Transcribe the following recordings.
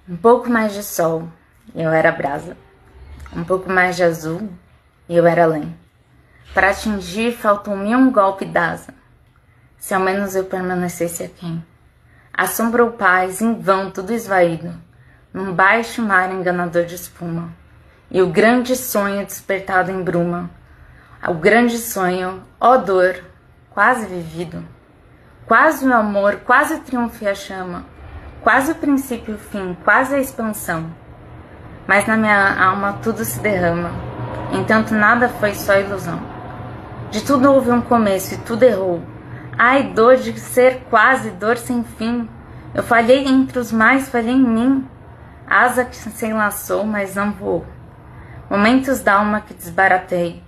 Um pouco mais de sol, e eu era brasa. Um pouco mais de azul, e eu era além. Para atingir, faltou-me um golpe d'asa. Se ao menos eu permanecesse aquém. Assombrou paz, em vão, tudo esvaído, num baixo mar enganador de espuma. E o grande sonho despertado em bruma. O grande sonho, ó dor, quase vivido. Quase o amor, quase o triunfo e a chama. Quase o princípio e o fim, quase a expansão. Mas na minha alma tudo se derrama, entanto nada foi só ilusão. De tudo houve um começo e tudo errou. Ai, dor de ser quase, dor sem fim. Eu falhei entre os mais, falhei em mim. Asa que se enlaçou, mas não voou. Momentos d'alma que desbaratei,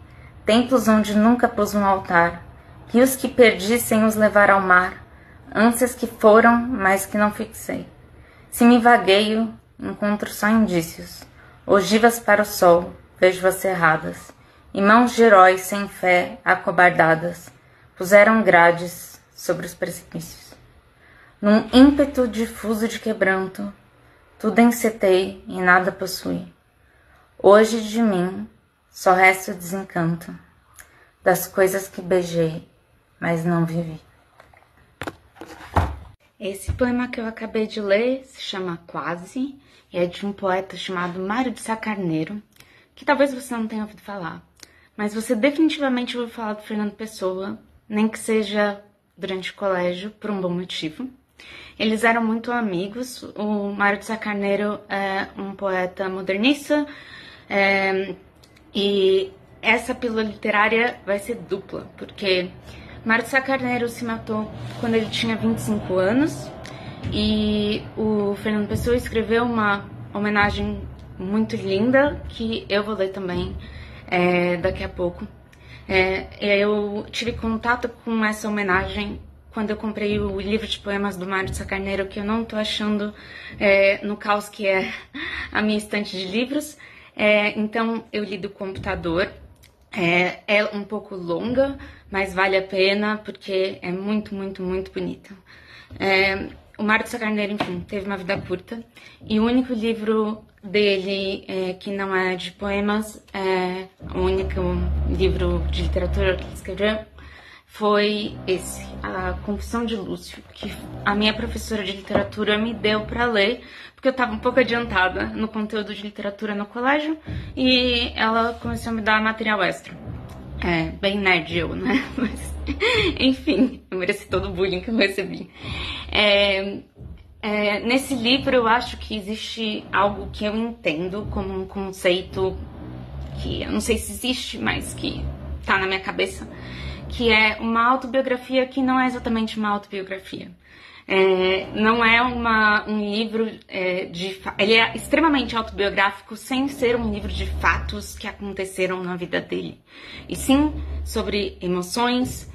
templos onde nunca pus um altar, rios que perdi sem os levar ao mar, ânsias que foram, mas que não fixei. Se me vagueio, encontro só indícios, ogivas para o sol, vejo-as cerradas, e mãos de heróis sem fé, acobardadas, puseram grades sobre os precipícios. Num ímpeto difuso de quebranto, tudo encetei e nada possuí. Hoje de mim só resta o desencanto das coisas que beijei, mas não vivi. Esse poema que eu acabei de ler se chama Quase, e é de um poeta chamado Mário de Sá Carneiro, que talvez você não tenha ouvido falar, mas você definitivamente ouviu falar do Fernando Pessoa, nem que seja durante o colégio, por um bom motivo. Eles eram muito amigos. O Mário de Sá Carneiro é um poeta modernista, e essa pílula literária vai ser dupla, porque Mário de Sá Carneiro se matou quando ele tinha 25 anos e o Fernando Pessoa escreveu uma homenagem muito linda que eu vou ler também daqui a pouco. Eu tive contato com essa homenagem quando eu comprei o livro de poemas do Mário de Sá Carneiro, que eu não tô achando no caos que é a minha estante de livros. Então eu li do computador. É um pouco longa, mas vale a pena porque é muito, muito, muito bonita. O Mário de Sá Carneiro, enfim, teve uma vida curta e o único livro dele que não é de poemas, o único livro de literatura que ele escreveu foi esse, A Confissão de Lúcio, que a minha professora de literatura me deu para ler, porque eu estava um pouco adiantada no conteúdo de literatura no colégio e ela começou a me dar material extra. Bem nerd eu, né? Mas, enfim, eu mereci todo o bullying que eu recebi. Nesse livro eu acho que existe algo que eu entendo como um conceito que eu não sei se existe, mas que tá na minha cabeça, que é uma autobiografia que não é exatamente uma autobiografia. Não é um livro ele é extremamente autobiográfico sem ser um livro de fatos que aconteceram na vida dele, e sim sobre emoções,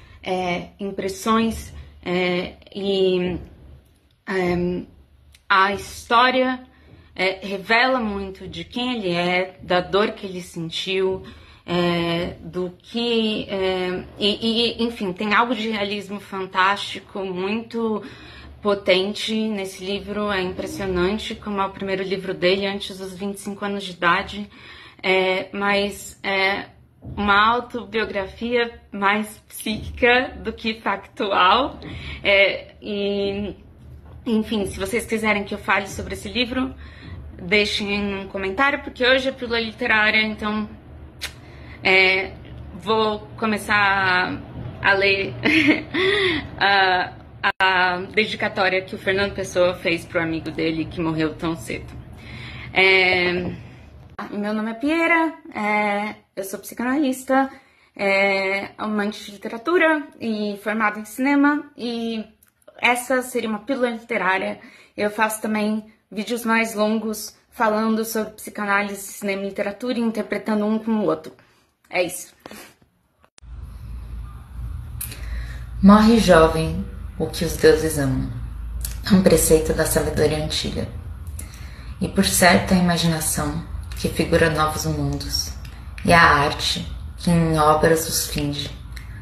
impressões, e a história revela muito de quem ele é, da dor que ele sentiu, do que enfim, tem algo de realismo fantástico muito potente nesse livro. É impressionante como é o primeiro livro dele antes dos 25 anos de idade, mas é uma autobiografia mais psíquica do que factual, e enfim, se vocês quiserem que eu fale sobre esse livro, deixem um comentário, porque hoje é pílula literária, então vou começar a ler a dedicatória que o Fernando Pessoa fez pro amigo dele que morreu tão cedo. Meu nome é Piera, eu sou psicanalista, amante de literatura e formada em cinema, e essa seria uma pílula literária. Eu faço também vídeos mais longos falando sobre psicanálise, cinema e literatura e interpretando um com o outro. É isso. Morre jovem o que os deuses amam, é um preceito da sabedoria antiga. E por certo a imaginação que figura novos mundos, e a arte que em obras os finge,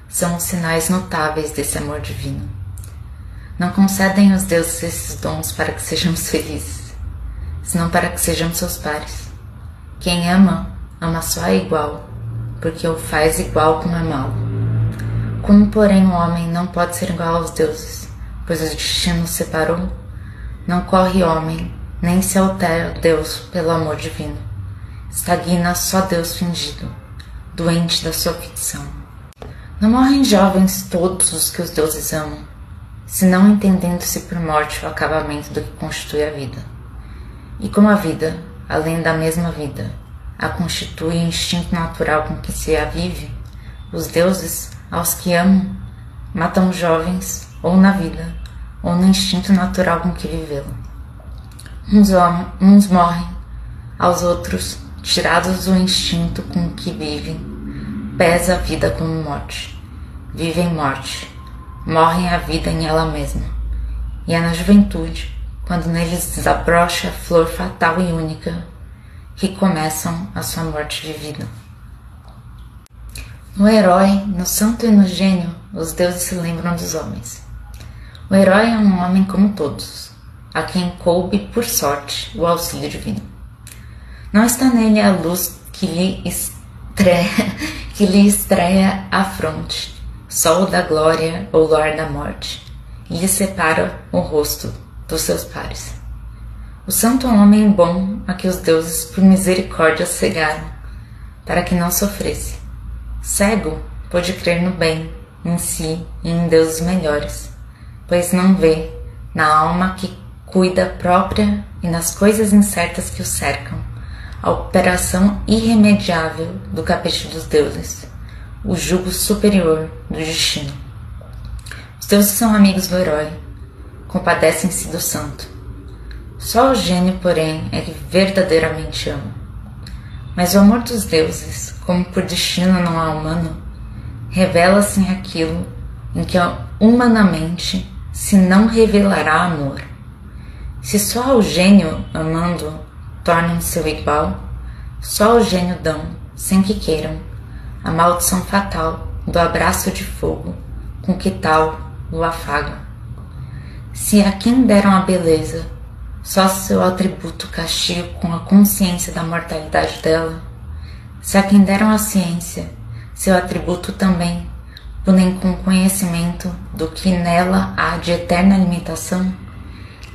são os sinais notáveis desse amor divino. Não concedem os deuses esses dons para que sejamos felizes. senão para que sejamos seus pares. Quem ama, ama só a igual, porque o faz igual como é mau. Como, porém, o homem não pode ser igual aos deuses, pois o destino os separou, não corre homem, nem se altera Deus pelo amor divino. Estagna só Deus fingido, doente da sua ficção. Não morrem jovens todos os que os deuses amam, senão entendendo-se por morte o acabamento do que constitui a vida. E como a vida, além da mesma vida, a constitui o instinto natural com que se a vive, os deuses, aos que amam, matam jovens ou na vida, ou no instinto natural com que vivê-lo. Uns morrem, aos outros, tirados do instinto com que vivem, pesa a vida como morte. Vivem morte, morrem a vida em ela mesma. E é na juventude, quando neles desabrocha a flor fatal e única, que começam a sua morte de vida. No herói, no santo e no gênio, os deuses se lembram dos homens. O herói é um homem como todos, a quem coube, por sorte, o auxílio divino. Não está nele a luz que lhe estreia a fronte, sol da glória ou luar da morte, e lhe separa o rosto dos seus pares. O santo homem bom a que os deuses por misericórdia cegaram, para que não sofresse. Cego, pôde crer no bem, em si e em deuses melhores, pois não vê, na alma que cuida própria e nas coisas incertas que o cercam, a operação irremediável do capricho dos deuses, o jugo superior do destino. Os deuses são amigos do herói, compadecem-se do santo. Só o gênio, porém, é que verdadeiramente ama. Mas o amor dos deuses, como por destino não há humano, revela-se em aquilo em que humanamente se não revelará amor. Se só o gênio, amando, tornam seu igual, só o gênio dão, sem que queiram, a maldição fatal do abraço de fogo com que tal o afaga. Se a quem deram a beleza, só seu atributo castiga com a consciência da mortalidade dela, se a quem deram a ciência, seu atributo também, punem com conhecimento do que nela há de eterna limitação,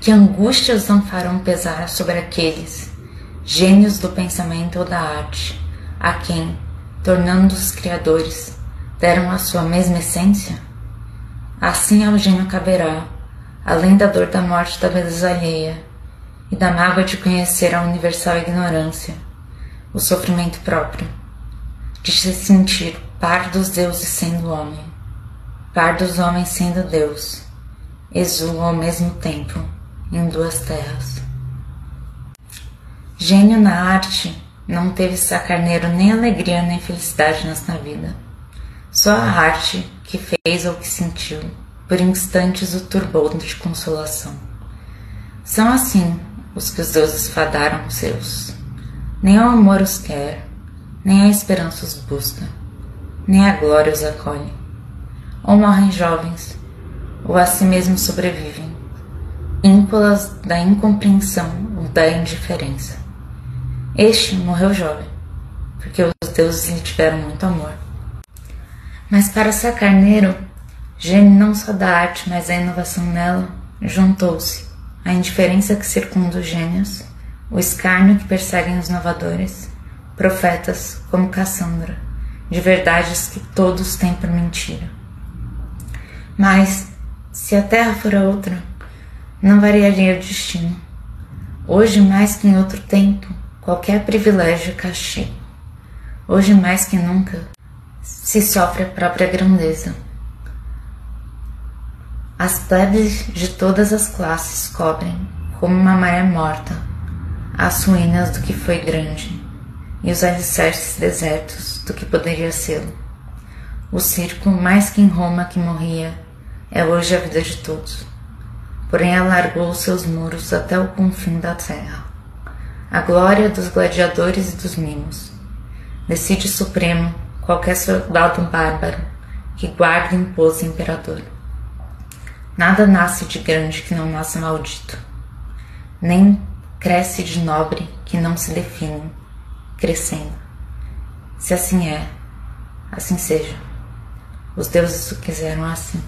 que angústias não farão pesar sobre aqueles, gênios do pensamento ou da arte, a quem, tornando-os criadores, deram a sua mesma essência? Assim ao gênio caberá, além da dor da morte da beleza alheia, e da mágoa de conhecer a universal ignorância, o sofrimento próprio, de se sentir par dos deuses sendo homem, par dos homens sendo Deus, exulo ao mesmo tempo em duas terras. Gênio na arte não teve sacarneiro nem alegria nem felicidade nesta vida. Só a arte que fez ou que sentiu, por instantes o turbou de consolação. São assim os que os deuses fadaram seus. Nem ao amor os quer, nem a esperança os busca, nem a glória os acolhe. Ou morrem jovens, ou a si mesmos sobrevivem, ínquolas da incompreensão ou da indiferença. Este morreu jovem, porque os deuses lhe tiveram muito amor. Mas para Sacarneiro, gênio não só da arte, mas a inovação nela, juntou-se a indiferença que circunda os gênios, o escárnio que perseguem os inovadores, profetas como Cassandra, de verdades que todos têm por mentira. Mas, se a terra fora outra, não variaria o destino. Hoje, mais que em outro tempo, qualquer privilégio é castigo. Hoje, mais que nunca, se sofre a própria grandeza. As plebes de todas as classes cobrem, como uma maré morta, as ruínas do que foi grande, e os alicerces desertos do que poderia ser. O circo, mais que em Roma que morria, é hoje a vida de todos. Porém alargou seus muros até o confim da terra. A glória dos gladiadores e dos mimos. Decide supremo qualquer soldado bárbaro que guarda impôs imperador. Nada nasce de grande que não nasça maldito. Nem cresce de nobre que não se define, crescendo. Se assim é, assim seja. Os deuses o quiseram assim.